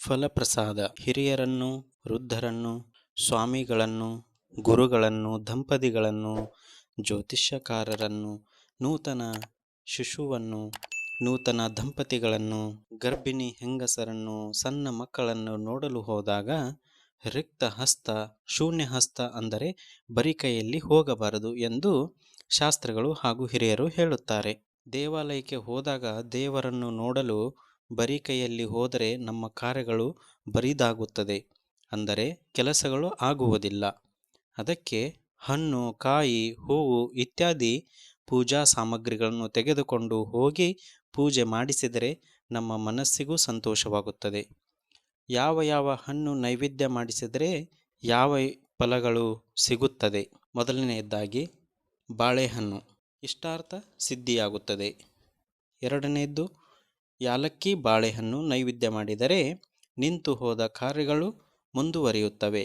ಫಲಪ್ರಸಾದ ಹಿರಿಯರನ್ನು, ವೃದ್ಧರನ್ನು, ಸ್ವಾಮಿಗಳನ್ನು, ಗುರುಗಳನ್ನು, ದಂಪತಿಗಳನ್ನು, ಜ್ಯೋತಿಷ್ಯಕಾರರನ್ನು, ನೂತನ ಶಿಶುವನ್ನು, ನೂತನ ದಂಪತಿಗಳನ್ನು, ಗರ್ಭಿಣಿ ಹೆಂಗಸರನ್ನು, ಸಣ್ಣ ಮಕ್ಕಳನ್ನು ನೋಡಲು ಹೋದಾಗ ರಿಕ್ತ ಹಸ್ತ, ಶೂನ್ಯ ಹಸ್ತ ಅಂದರೆ ಬರಿ ಕೈಯಲ್ಲಿ ಹೋಗಬಾರದು ಎಂದು ಶಾಸ್ತ್ರಗಳು ಹಾಗೂ ಹಿರಿಯರು ಹೇಳುತ್ತಾರೆ. ದೇವಾಲಯಕ್ಕೆ ಹೋದಾಗ ದೇವರನ್ನು ನೋಡಲು ಬರಿ ಕೈಯಲ್ಲಿ ಹೋದರೆ ನಮ್ಮ ಕಾರ್ಯಗಳು ಬರಿದಾಗುತ್ತದೆ, ಅಂದರೆ ಕೆಲಸಗಳು ಆಗುವುದಿಲ್ಲ. ಅದಕ್ಕೆ ಹಣ್ಣು, ಕಾಯಿ, ಹೂವು ಇತ್ಯಾದಿ ಪೂಜಾ ಸಾಮಗ್ರಿಗಳನ್ನು ತೆಗೆದುಕೊಂಡು ಹೋಗಿ ಪೂಜೆ ಮಾಡಿಸಿದರೆ ನಮ್ಮ ಮನಸ್ಸಿಗೂ ಸಂತೋಷವಾಗುತ್ತದೆ. ಯಾವ ಯಾವ ಹಣ್ಣು ನೈವೇದ್ಯ ಮಾಡಿಸಿದರೆ ಯಾವ ಫಲಗಳು ಸಿಗುತ್ತದೆ? ಮೊದಲನೆಯದಾಗಿ ಬಾಳೆಹಣ್ಣು, ಇಷ್ಟಾರ್ಥ ಸಿದ್ಧಿಯಾಗುತ್ತದೆ. ಎರಡನೆಯದ್ದು ಯಾಲಕ್ಕಿ ಬಾಳೆಹಣ್ಣು ನೈವೇದ್ಯ ಮಾಡಿದರೆ ನಿಂತು ಹೋದ ಕಾರ್ಯಗಳು ಮುಂದುವರಿಯುತ್ತವೆ,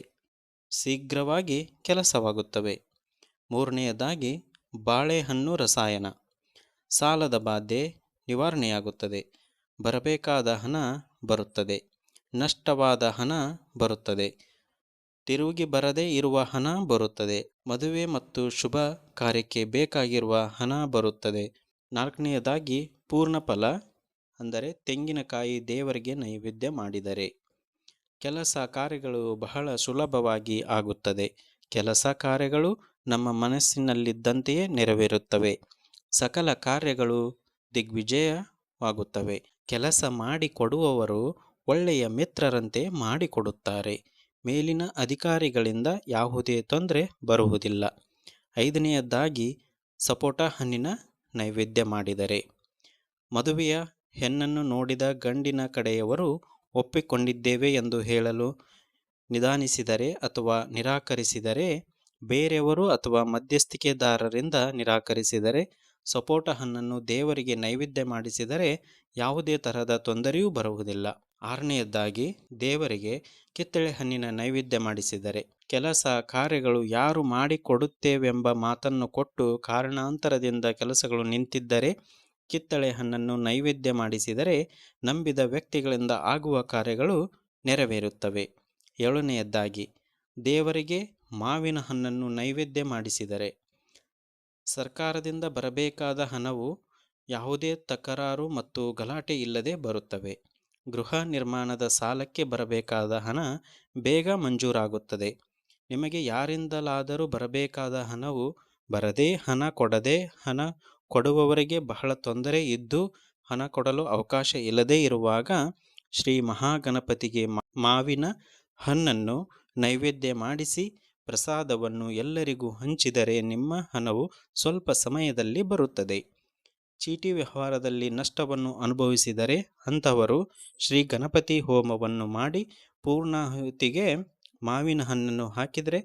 ಶೀಘ್ರವಾಗಿ ಕೆಲಸವಾಗುತ್ತವೆ. ಮೂರನೆಯದಾಗಿ ಬಾಳೆಹಣ್ಣು ರಸಾಯನ, ಸಾಲದ ಬಾಧೆ ನಿವಾರಣೆಯಾಗುತ್ತದೆ, ಬರಬೇಕಾದ ಹಣ ಬರುತ್ತದೆ, ನಷ್ಟವಾದ ಹಣ ಬರುತ್ತದೆ, ತಿರುಗಿ ಬರದೇ ಇರುವ ಹಣ ಬರುತ್ತದೆ, ಮದುವೆ ಮತ್ತು ಶುಭ ಕಾರ್ಯಕ್ಕೆ ಬೇಕಾಗಿರುವ ಹಣ ಬರುತ್ತದೆ. ನಾಲ್ಕನೆಯದಾಗಿ ಪೂರ್ಣ ಫಲ, ಅಂದರೆ ತೆಂಗಿನಕಾಯಿ ದೇವರಿಗೆ ನೈವೇದ್ಯ ಮಾಡಿದರೆ ಕೆಲಸ ಕಾರ್ಯಗಳು ಬಹಳ ಸುಲಭವಾಗಿ ಆಗುತ್ತದೆ. ಕೆಲಸ ಕಾರ್ಯಗಳು ನಮ್ಮ ಮನಸ್ಸಿನಲ್ಲಿದ್ದಂತೆಯೇ ನೆರವೇರುತ್ತವೆ. ಸಕಲ ಕಾರ್ಯಗಳು ದಿಗ್ವಿಜಯವಾಗುತ್ತವೆ. ಕೆಲಸ ಮಾಡಿಕೊಡುವವರು ಒಳ್ಳೆಯ ಮಿತ್ರರಂತೆ ಮಾಡಿಕೊಡುತ್ತಾರೆ. ಮೇಲಿನ ಅಧಿಕಾರಿಗಳಿಂದ ಯಾವುದೇ ತೊಂದರೆ ಬರುವುದಿಲ್ಲ. ಐದನೆಯದಾಗಿ ಸಪೋಟ ಹಣ್ಣಿನ ನೈವೇದ್ಯ ಮಾಡಿದರೆ ಮದುವೆಯ ಹೆಣ್ಣನ್ನು ನೋಡಿದ ಗಂಡಿನ ಕಡೆಯವರು ಒಪ್ಪಿಕೊಂಡಿದ್ದೇವೆ ಎಂದು ಹೇಳಲು ನಿಧಾನಿಸಿದರೆ ಅಥವಾ ನಿರಾಕರಿಸಿದರೆ, ಬೇರೆಯವರು ಅಥವಾ ಮಧ್ಯಸ್ಥಿಕೆದಾರರಿಂದ ನಿರಾಕರಿಸಿದರೆ, ಸಪೋಟ ಹಣ್ಣನ್ನು ದೇವರಿಗೆ ನೈವೇದ್ಯ ಮಾಡಿಸಿದರೆ ಯಾವುದೇ ತರಹದ ತೊಂದರೆಯೂ ಬರುವುದಿಲ್ಲ. ಆರನೆಯದಾಗಿ ದೇವರಿಗೆ ಕಿತ್ತಳೆ ಹಣ್ಣಿನ ನೈವೇದ್ಯ ಮಾಡಿಸಿದರೆ ಕೆಲಸ ಕಾರ್ಯಗಳು ಯಾರು ಮಾಡಿಕೊಡುತ್ತೇವೆಂಬ ಮಾತನ್ನು ಕೊಟ್ಟು ಕಾರಣಾಂತರದಿಂದ ಕೆಲಸಗಳು ನಿಂತಿದ್ದರೆ ಕಿತ್ತಳೆ ಹಣ್ಣನ್ನು ನೈವೇದ್ಯ ಮಾಡಿಸಿದರೆ ನಂಬಿದ ವ್ಯಕ್ತಿಗಳಿಂದ ಆಗುವ ಕಾರ್ಯಗಳು ನೆರವೇರುತ್ತವೆ. ಏಳನೆಯದಾಗಿ ದೇವರಿಗೆ ಮಾವಿನ ಹಣ್ಣನ್ನು ನೈವೇದ್ಯ ಮಾಡಿಸಿದರೆ ಸರ್ಕಾರದಿಂದ ಬರಬೇಕಾದ ಹಣವು ಯಾವುದೇ ತಕರಾರು ಮತ್ತು ಗಲಾಟೆ ಇಲ್ಲದೆ ಬರುತ್ತವೆ. ಗೃಹ ನಿರ್ಮಾಣದ ಸಾಲಕ್ಕೆ ಬರಬೇಕಾದ ಹಣ ಬೇಗ ಮಂಜೂರಾಗುತ್ತದೆ. ನಿಮಗೆ ಯಾರಿಂದಲಾದರೂ ಬರಬೇಕಾದ ಹಣವು ಬರದೇ, ಹಣ ಕೊಡುವವರಿಗೆ ಬಹಳ ತೊಂದರೆ ಇದ್ದು ಹಣ ಕೊಡಲು ಅವಕಾಶ ಇಲ್ಲದೇ ಇರುವಾಗ ಶ್ರೀ ಮಹಾಗಣಪತಿಗೆ ಮಾವಿನ ಹಣ್ಣನ್ನು ನೈವೇದ್ಯ ಮಾಡಿಸಿ ಪ್ರಸಾದವನ್ನು ಎಲ್ಲರಿಗೂ ಹಂಚಿದರೆ ನಿಮ್ಮ ಹಣವು ಸ್ವಲ್ಪ ಸಮಯದಲ್ಲಿ ಬರುತ್ತದೆ. ಚೀಟಿ ವ್ಯವಹಾರದಲ್ಲಿ ನಷ್ಟವನ್ನು ಅನುಭವಿಸಿದರೆ ಅಂಥವರು ಶ್ರೀ ಗಣಪತಿ ಹೋಮವನ್ನು ಮಾಡಿ ಪೂರ್ಣಾಹುತಿಗೆ ಮಾವಿನ ಹಣ್ಣನ್ನು ಹಾಕಿದರೆ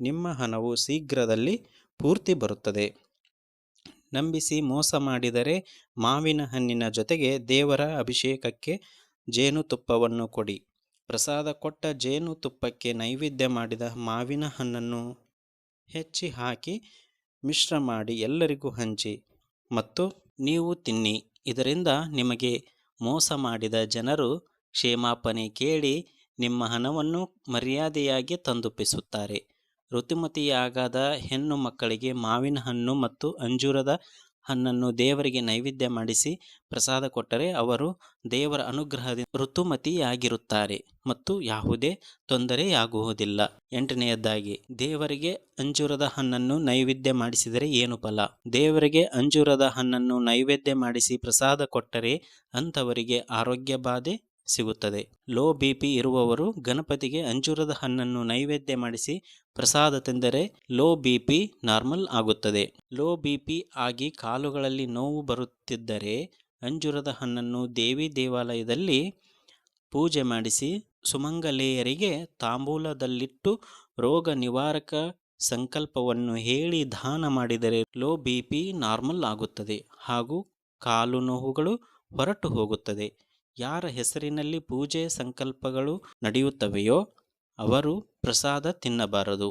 ನಿಮ್ಮ ಹಣವು ಶೀಘ್ರದಲ್ಲಿ ಪೂರ್ತಿ ಬರುತ್ತದೆ. ನಂಬಿಸಿ ಮೋಸ ಮಾಡಿದರೆ ಮಾವಿನ ಹಣ್ಣಿನ ಜೊತೆಗೆ ದೇವರ ಅಭಿಷೇಕಕ್ಕೆ ಜೇನುತುಪ್ಪವನ್ನು ಕೊಡಿ. ಪ್ರಸಾದ ಕೊಟ್ಟ ಜೇನುತುಪ್ಪಕ್ಕೆ ನೈವೇದ್ಯ ಮಾಡಿದ ಮಾವಿನ ಹಣ್ಣನ್ನು ಹೆಚ್ಚಿ ಹಾಕಿ ಮಿಶ್ರ ಮಾಡಿ ಎಲ್ಲರಿಗೂ ಹಂಚಿ ಮತ್ತು ನೀವು ತಿನ್ನಿ. ಇದರಿಂದ ನಿಮಗೆ ಮೋಸ ಮಾಡಿದ ಜನರು ಕ್ಷಮಾಪಣೆ ಕೇಳಿ ನಿಮ್ಮ ಹಣವನ್ನು ಮರ್ಯಾದೆಯಾಗಿ ತಂದೊಪ್ಪಿಸುತ್ತಾರೆ. ಋತುಮತಿಯಾಗದ ಹೆಣ್ಣು ಮಕ್ಕಳಿಗೆ ಮಾವಿನ ಹಣ್ಣು ಮತ್ತು ಅಂಜೂರದ ಹಣ್ಣನ್ನು ದೇವರಿಗೆ ನೈವೇದ್ಯ ಮಾಡಿಸಿ ಪ್ರಸಾದ ಕೊಟ್ಟರೆ ಅವರು ದೇವರ ಅನುಗ್ರಹದಿಂದ ಋತುಮತಿಯಾಗಿರುತ್ತಾರೆ ಮತ್ತು ಯಾವುದೇ ತೊಂದರೆಯಾಗುವುದಿಲ್ಲ. ಎಂಟನೆಯದಾಗಿ ದೇವರಿಗೆ ಅಂಜೂರದ ಹಣ್ಣನ್ನು ನೈವೇದ್ಯ ಮಾಡಿಸಿದರೆ ಏನು ಫಲ? ದೇವರಿಗೆ ಅಂಜೂರದ ಹಣ್ಣನ್ನು ನೈವೇದ್ಯ ಮಾಡಿಸಿ ಪ್ರಸಾದ ಕೊಟ್ಟರೆ ಅಂಥವರಿಗೆ ಆರೋಗ್ಯ ಬಾಧೆ ಸಿಗುತ್ತದೆ. ಲೋ ಬಿಪಿ ಇರುವವರು ಗಣಪತಿಗೆ ಅಂಜೂರದ ಹಣ್ಣನ್ನು ನೈವೇದ್ಯ ಮಾಡಿಸಿ ಪ್ರಸಾದ ತಿಂದರೆ ಲೋ ಬಿಪಿ ನಾರ್ಮಲ್ ಆಗುತ್ತದೆ. ಲೋ ಬಿಪಿ ಆಗಿ ಕಾಲುಗಳಲ್ಲಿ ನೋವು ಬರುತ್ತಿದ್ದರೆ ಅಂಜೂರದ ಹಣ್ಣನ್ನು ದೇವಿ ದೇವಾಲಯದಲ್ಲಿ ಪೂಜೆ ಮಾಡಿಸಿ ಸುಮಂಗಲೆಯರಿಗೆ ತಾಂಬೂಲದಲ್ಲಿಟ್ಟು ರೋಗ ನಿವಾರಕ ಸಂಕಲ್ಪವನ್ನು ಹೇಳಿ ದಾನ ಮಾಡಿದರೆ ಲೋ ಬಿಪಿ ನಾರ್ಮಲ್ ಆಗುತ್ತದೆ ಹಾಗೂ ಕಾಲು ನೋವುಗಳು ಹೊರಟು ಹೋಗುತ್ತದೆ. ಯಾರ ಹೆಸರಿನಲ್ಲಿ ಪೂಜೆ ಸಂಕಲ್ಪಗಳು ನಡೆಯುತ್ತವೆಯೋ ಅವರು ಪ್ರಸಾದ ತಿನ್ನಬಾರದು.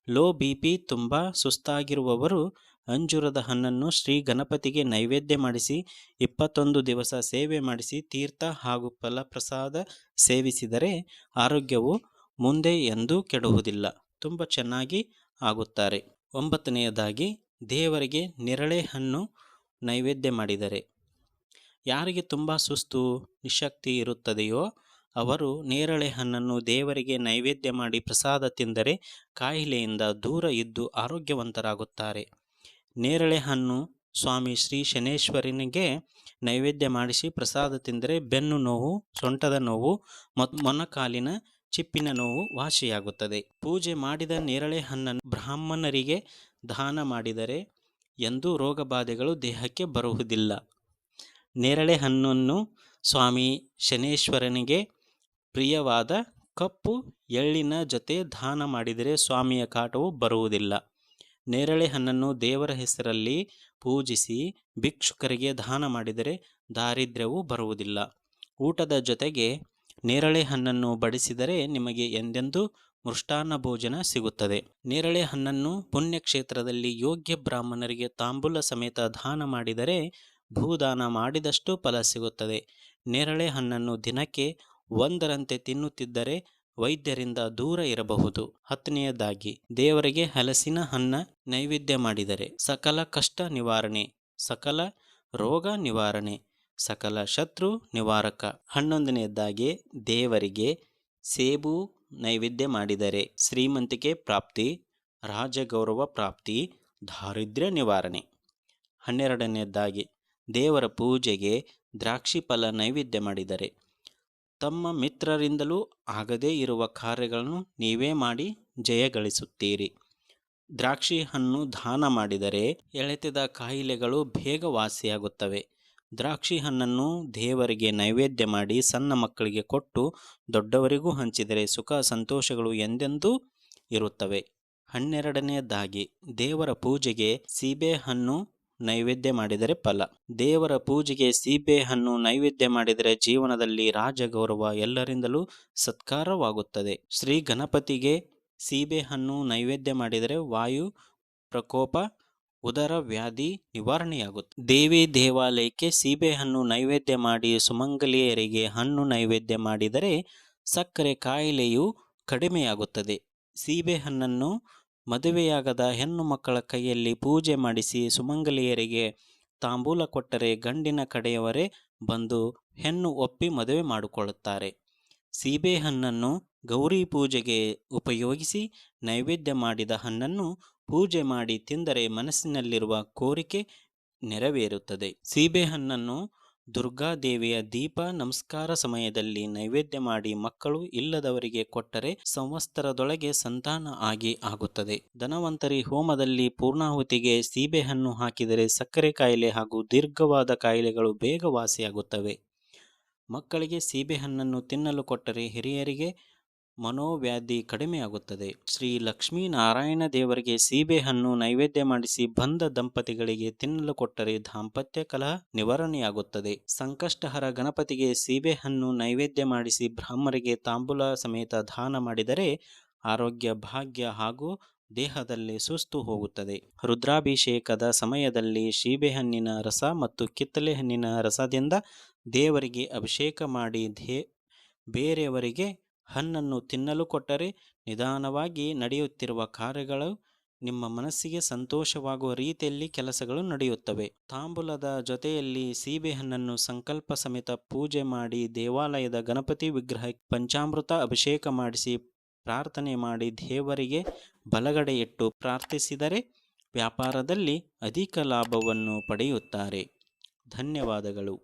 ಲೋ ಬಿಪಿ ತುಂಬ ಸುಸ್ತಾಗಿರುವವರು ಅಂಜೂರದ ಹಣ್ಣನ್ನು ಶ್ರೀ ಗಣಪತಿಗೆ ನೈವೇದ್ಯ ಮಾಡಿಸಿ 21 ದಿವಸ ಸೇವೆ ಮಾಡಿಸಿ ತೀರ್ಥ ಹಾಗೂ ಫಲಪ್ರಸಾದ ಸೇವಿಸಿದರೆ ಆರೋಗ್ಯವು ಮುಂದೆ ಎಂದೂ ಕೆಡುವುದಿಲ್ಲ, ತುಂಬ ಚೆನ್ನಾಗಿ ಆಗುತ್ತಾರೆ. 9ನೆಯದಾಗಿ ದೇವರಿಗೆ ನೇರಳೆ ಹಣ್ಣು ನೈವೇದ್ಯ ಮಾಡಿದರೆ, ಯಾರಿಗೆ ತುಂಬ ಸುಸ್ತು ನಿಶಕ್ತಿ ಇರುತ್ತದೆಯೋ ಅವರು ನೇರಳೆ ಹಣ್ಣನ್ನು ದೇವರಿಗೆ ನೈವೇದ್ಯ ಮಾಡಿ ಪ್ರಸಾದ ತಿಂದರೆ ಕಾಯಿಲೆಯಿಂದ ದೂರ ಇದ್ದು ಆರೋಗ್ಯವಂತರಾಗುತ್ತಾರೆ. ನೇರಳೆ ಹಣ್ಣು ಸ್ವಾಮಿ ಶ್ರೀ ಶನೇಶ್ವರನಿಗೆ ನೈವೇದ್ಯ ಮಾಡಿಸಿ ಪ್ರಸಾದ ತಿಂದರೆ ಬೆನ್ನು ನೋವು, ಸೊಂಟದ ನೋವು ಮತ್ತು ಮೊಣಕಾಲಿನ ಚಿಪ್ಪಿನ ನೋವು ವಾಸಿಯಾಗುತ್ತದೆ. ಪೂಜೆ ಮಾಡಿದ ನೇರಳೆ ಹಣ್ಣನ್ನು ಬ್ರಾಹ್ಮಣರಿಗೆ ದಾನ ಮಾಡಿದರೆ ಎಂದೂ ರೋಗ ಬಾಧೆಗಳು ದೇಹಕ್ಕೆ ಬರುವುದಿಲ್ಲ. ನೇರಳೆ ಹಣ್ಣನ್ನು ಸ್ವಾಮಿ ಶನೇಶ್ವರನಿಗೆ ಪ್ರಿಯವಾದ ಕಪ್ಪು ಎಳ್ಳಿನ ಜೊತೆ ದಾನ ಮಾಡಿದರೆ ಸ್ವಾಮಿಯ ಕಾಟವು ಬರುವುದಿಲ್ಲ. ನೇರಳೆ ಹಣ್ಣನ್ನು ದೇವರ ಹೆಸರಲ್ಲಿ ಪೂಜಿಸಿ ಭಿಕ್ಷುಕರಿಗೆ ದಾನ ಮಾಡಿದರೆ ದಾರಿದ್ರ್ಯವು ಬರುವುದಿಲ್ಲ. ಊಟದ ಜೊತೆಗೆ ನೇರಳೆ ಹಣ್ಣನ್ನು ಬಡಿಸಿದರೆ ನಿಮಗೆ ಎಂದೆಂದೂ ಮೃಷ್ಟಾನ್ನ ಭೋಜನ ಸಿಗುತ್ತದೆ. ನೇರಳೆ ಹಣ್ಣನ್ನು ಪುಣ್ಯಕ್ಷೇತ್ರದಲ್ಲಿ ಯೋಗ್ಯ ಬ್ರಾಹ್ಮಣರಿಗೆ ತಾಂಬೂಲ ಸಮೇತ ದಾನ ಮಾಡಿದರೆ ಭೂದಾನ ಮಾಡಿದಷ್ಟು ಫಲ ಸಿಗುತ್ತದೆ. ನೇರಳೆ ಹಣ್ಣನ್ನು ದಿನಕ್ಕೆ ಒಂದರಂತೆ ತಿನ್ನುತ್ತಿದ್ದರೆ ವೈದ್ಯರಿಂದ ದೂರ ಇರಬಹುದು. 10ನೆಯದಾಗಿ ದೇವರಿಗೆ ಹಲಸಿನ ಹಣ್ಣ ನೈವೇದ್ಯ ಮಾಡಿದರೆ ಸಕಲ ಕಷ್ಟ ನಿವಾರಣೆ, ಸಕಲ ರೋಗ ನಿವಾರಣೆ, ಸಕಲ ಶತ್ರು ನಿವಾರಕ. 11ನೆಯದಾಗಿ ದೇವರಿಗೆ ಸೇಬು ನೈವೇದ್ಯ ಮಾಡಿದರೆ ಶ್ರೀಮಂತಿಕೆ ಪ್ರಾಪ್ತಿ, ರಾಜಗೌರವ ಪ್ರಾಪ್ತಿ, ದಾರಿದ್ರ್ಯ ನಿವಾರಣೆ. 12ನೆಯದಾಗಿ ದೇವರ ಪೂಜೆಗೆ ದ್ರಾಕ್ಷಿ ಫಲ ನೈವೇದ್ಯ ಮಾಡಿದರೆ ತಮ್ಮ ಮಿತ್ರರಿಂದಲೂ ಆಗದೇ ಇರುವ ಕಾರ್ಯಗಳನ್ನು ನೀವೇ ಮಾಡಿ ಜಯಗಳಿಸುತ್ತೀರಿ. ದ್ರಾಕ್ಷಿ ಹಣ್ಣು ದಾನ ಮಾಡಿದರೆ ಎಳೆತದ ಕಾಯಿಲೆಗಳು ಬೇಗ ವಾಸಿಯಾಗುತ್ತವೆ. ದ್ರಾಕ್ಷಿ ಹಣ್ಣನ್ನು ದೇವರಿಗೆ ನೈವೇದ್ಯ ಮಾಡಿ ಸಣ್ಣ ಮಕ್ಕಳಿಗೆ ಕೊಟ್ಟು ದೊಡ್ಡವರಿಗೂ ಹಂಚಿದರೆ ಸುಖ ಸಂತೋಷಗಳು ಎಂದೆಂದೂ ಇರುತ್ತವೆ. 12ನೆಯದಾಗಿ ದೇವರ ಪೂಜೆಗೆ ಸೀಬೆ ಹಣ್ಣು ನೈವೇದ್ಯ ಮಾಡಿದರೆ ಫಲ. ದೇವರ ಪೂಜೆಗೆ ಸೀಬೆ ಹಣ್ಣು ನೈವೇದ್ಯ ಮಾಡಿದರೆ ಜೀವನದಲ್ಲಿ ರಾಜಗೌರವ, ಎಲ್ಲರಿಂದಲೂ ಸತ್ಕಾರವಾಗುತ್ತದೆ. ಶ್ರೀ ಗಣಪತಿಗೆ ಸೀಬೆ ಹಣ್ಣು ನೈವೇದ್ಯ ಮಾಡಿದರೆ ವಾಯು ಪ್ರಕೋಪ, ಉದರ ವ್ಯಾಧಿ ನಿವಾರಣೆಯಾಗುತ್ತದೆ. ದೇವಿ ದೇವಾಲಯಕ್ಕೆ ಸೀಬೆ ಹಣ್ಣು ನೈವೇದ್ಯ ಮಾಡಿ ಸುಮಂಗಲಿಯರಿಗೆ ಹಣ್ಣು ನೈವೇದ್ಯ ಮಾಡಿದರೆ ಸಕ್ಕರೆ ಕಾಯಿಲೆಯು ಕಡಿಮೆಯಾಗುತ್ತದೆ. ಸೀಬೆ ಹಣ್ಣನ್ನು ಮದುವೆಯಾಗದ ಹೆಣ್ಣು ಮಕ್ಕಳ ಕೈಯಲ್ಲಿ ಪೂಜೆ ಮಾಡಿಸಿ ಸುಮಂಗಲಿಯರಿಗೆ ತಾಂಬೂಲ ಕೊಟ್ಟರೆ ಗಂಡಿನ ಕಡೆಯವರೇ ಬಂದು ಹೆಣ್ಣು ಒಪ್ಪಿ ಮದುವೆ ಮಾಡಿಕೊಳ್ಳುತ್ತಾರೆ. ಸೀಬೆ ಹಣ್ಣನ್ನು ಗೌರಿ ಪೂಜೆಗೆ ಉಪಯೋಗಿಸಿ ನೈವೇದ್ಯ ಮಾಡಿದ ಹಣ್ಣನ್ನು ಪೂಜೆ ಮಾಡಿ ತಿಂದರೆ ಮನಸ್ಸಿನಲ್ಲಿರುವ ಕೋರಿಕೆ ನೆರವೇರುತ್ತದೆ. ಸೀಬೆ ಹಣ್ಣನ್ನು ದುರ್ಗಾದೇವಿಯ ದೀಪ ನಮಸ್ಕಾರ ಸಮಯದಲ್ಲಿ ನೈವೇದ್ಯ ಮಾಡಿ ಮಕ್ಕಳು ಇಲ್ಲದವರಿಗೆ ಕೊಟ್ಟರೆ ಸಂವತ್ಸರದೊಳಗೆ ಸಂತಾನ ಆಗುತ್ತದೆ. ಧನ್ವಂತರಿ ಹೋಮದಲ್ಲಿ ಪೂರ್ಣಾಹುತಿಗೆ ಸೀಬೆ ಹಣ್ಣು ಹಾಕಿದರೆ ಸಕ್ಕರೆ ಕಾಯಿಲೆ ಹಾಗೂ ದೀರ್ಘವಾದ ಕಾಯಿಲೆಗಳು ಬೇಗ ವಾಸಿಯಾಗುತ್ತವೆ. ಮಕ್ಕಳಿಗೆ ಸೀಬೆ ಹಣ್ಣನ್ನು ತಿನ್ನಲು ಕೊಟ್ಟರೆ ಹಿರಿಯರಿಗೆ ಮನೋವ್ಯಾಧಿ ಕಡಿಮೆಯಾಗುತ್ತದೆ. ಶ್ರೀ ಲಕ್ಷ್ಮೀನಾರಾಯಣ ದೇವರಿಗೆ ಸೀಬೆ ಹಣ್ಣು ನೈವೇದ್ಯ ಮಾಡಿಸಿ ಬಂದ ದಂಪತಿಗಳಿಗೆ ತಿನ್ನಲು ಕೊಟ್ಟರೆ ದಾಂಪತ್ಯ ಕಲಹ ನಿವಾರಣೆಯಾಗುತ್ತದೆ. ಸಂಕಷ್ಟಹರ ಗಣಪತಿಗೆ ಸೀಬೆ ಹಣ್ಣು ನೈವೇದ್ಯ ಮಾಡಿಸಿ ಬ್ರಾಹ್ಮಣರಿಗೆ ತಾಂಬೂಲ ಸಮೇತ ದಾನ ಮಾಡಿದರೆ ಆರೋಗ್ಯ, ಭಾಗ್ಯ ಹಾಗೂ ದೇಹದಲ್ಲಿ ಸುಸ್ತು ಹೋಗುತ್ತದೆ. ರುದ್ರಾಭಿಷೇಕದ ಸಮಯದಲ್ಲಿ ಸೀಬೆಹಣ್ಣಿನ ರಸ ಮತ್ತು ಕಿತ್ತಳೆ ಹಣ್ಣಿನ ರಸದಿಂದ ದೇವರಿಗೆ ಅಭಿಷೇಕ ಮಾಡಿ ಬೇರೆಯವರಿಗೆ ಹಣ್ಣನ್ನು ತಿನ್ನಲು ಕೊಟ್ಟರೆ ನಿಧಾನವಾಗಿ ನಡೆಯುತ್ತಿರುವ ಕಾರ್ಯಗಳು ನಿಮ್ಮ ಮನಸ್ಸಿಗೆ ಸಂತೋಷವಾಗುವ ರೀತಿಯಲ್ಲಿ ಕೆಲಸಗಳು ನಡೆಯುತ್ತವೆ. ತಾಂಬೂಲದ ಜೊತೆಯಲ್ಲಿ ಸೀಬೆಹಣ್ಣನ್ನು ಸಂಕಲ್ಪ ಸಮೇತ ಪೂಜೆ ಮಾಡಿ ದೇವಾಲಯದ ಗಣಪತಿ ವಿಗ್ರಹಕ್ಕೆ ಪಂಚಾಮೃತ ಅಭಿಷೇಕ ಮಾಡಿಸಿ ಪ್ರಾರ್ಥನೆ ಮಾಡಿ ದೇವರಿಗೆ ಬಲಗಡೆ ಇಟ್ಟು ಪ್ರಾರ್ಥಿಸಿದರೆ ವ್ಯಾಪಾರದಲ್ಲಿ ಅಧಿಕ ಲಾಭವನ್ನು ಪಡೆಯುತ್ತಾರೆ. ಧನ್ಯವಾದಗಳು.